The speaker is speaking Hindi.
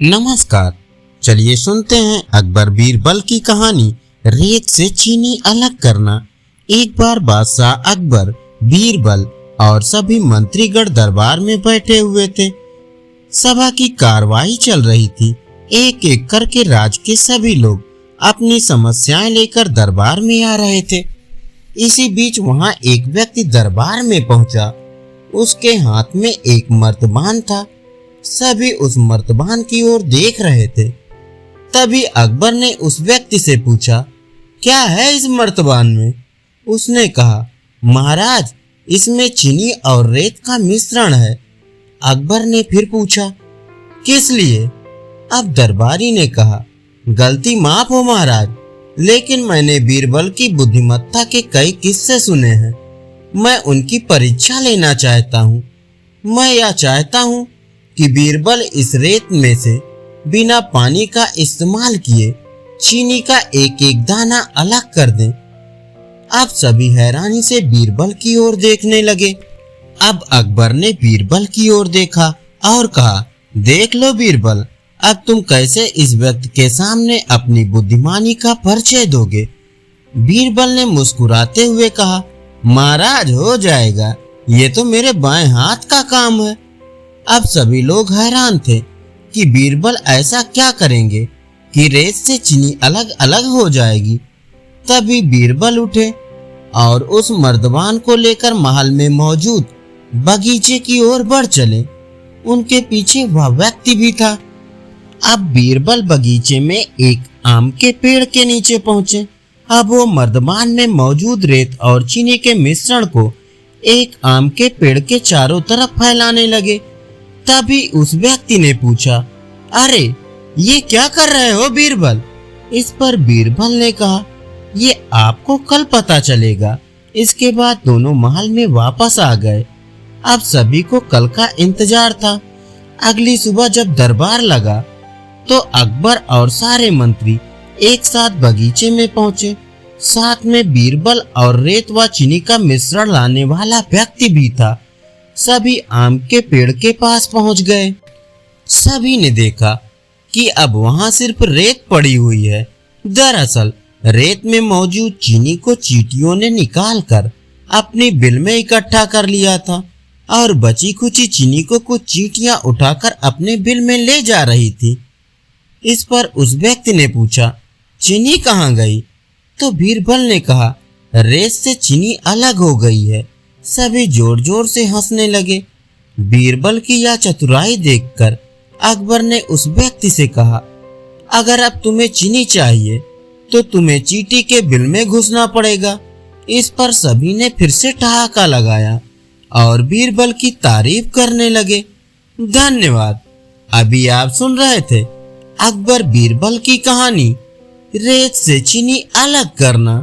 नमस्कार। चलिए सुनते हैं अकबर बीरबल की कहानी रेत से चीनी अलग करना। एक बार बादशाह अकबर, बीरबल और सभी मंत्रीगण दरबार में बैठे हुए थे। सभा की कार्रवाई चल रही थी। एक एक करके राज के सभी लोग अपनी समस्याएं लेकर दरबार में आ रहे थे। इसी बीच वहां एक व्यक्ति दरबार में पहुंचा। उसके हाथ में एक मर्तबान था। सभी उस मर्तबान की ओर देख रहे थे। तभी अकबर ने उस व्यक्ति से पूछा, क्या है इस मर्तबान में? उसने कहा, महाराज, इसमें चीनी और रेत का मिश्रण है। अकबर ने फिर पूछा, किस लिए? अब दरबारी ने कहा, गलती माफ हो महाराज, लेकिन मैंने बीरबल की बुद्धिमत्ता के कई किस्से सुने हैं। मैं उनकी परीक्षा लेना चाहता हूँ। मैं यह चाहता हूँ कि बीरबल इस रेत में से बिना पानी का इस्तेमाल किए चीनी का एक एक दाना अलग कर दें। अब सभी हैरानी से बीरबल की ओर देखने लगे। अब अकबर ने बीरबल की ओर देखा और कहा, देख लो बीरबल, अब तुम कैसे इस व्यक्ति के सामने अपनी बुद्धिमानी का परिचय दोगे? बीरबल ने मुस्कुराते हुए कहा, महाराज, हो जाएगा, ये तो मेरे बाएं हाथ का काम है। अब सभी लोग हैरान थे कि बीरबल ऐसा क्या करेंगे कि रेत से चीनी अलग अलग हो जाएगी। तभी बीरबल उठे और उस मर्दबान को लेकर महल में मौजूद बगीचे की ओर बढ़ चले। उनके पीछे वह व्यक्ति भी था। अब बीरबल बगीचे में एक आम के पेड़ के नीचे पहुंचे। अब वो मर्दबान में मौजूद रेत और चीनी के मिश्रण को एक आम के पेड़ के चारों तरफ फैलाने लगे। तभी उस व्यक्ति ने पूछा, अरे ये क्या कर रहे हो बीरबल? इस पर बीरबल ने कहा, ये आपको कल पता चलेगा। इसके बाद दोनों महल में वापस आ गए। अब सभी को कल का इंतजार था। अगली सुबह जब दरबार लगा तो अकबर और सारे मंत्री एक साथ बगीचे में पहुंचे। साथ में बीरबल और रेत व चीनी का मिश्रण लाने वाला व्यक्ति भी था। सभी आम के पेड़ के पास पहुंच गए। सभी ने देखा कि अब वहां सिर्फ रेत पड़ी हुई है। दरअसल रेत में मौजूद चीनी को चींटियों ने निकालकर अपनी बिल में इकट्ठा कर लिया था और बची खुची चीनी को कुछ चींटियां उठाकर अपने बिल में ले जा रही थी। इस पर उस व्यक्ति ने पूछा, चीनी कहाँ गई? तो बीरबल ने कहा, रेत से चीनी अलग हो गई है। सभी जोर जोर से हंसने लगे। बीरबल की यह चतुराई देखकर अकबर ने उस व्यक्ति से कहा, अगर अब तुम्हें चीनी चाहिए तो तुम्हें चींटी के बिल में घुसना पड़ेगा। इस पर सभी ने फिर से ठहाका लगाया और बीरबल की तारीफ करने लगे। धन्यवाद। अभी आप सुन रहे थे अकबर बीरबल की कहानी रेत से चीनी अलग करना।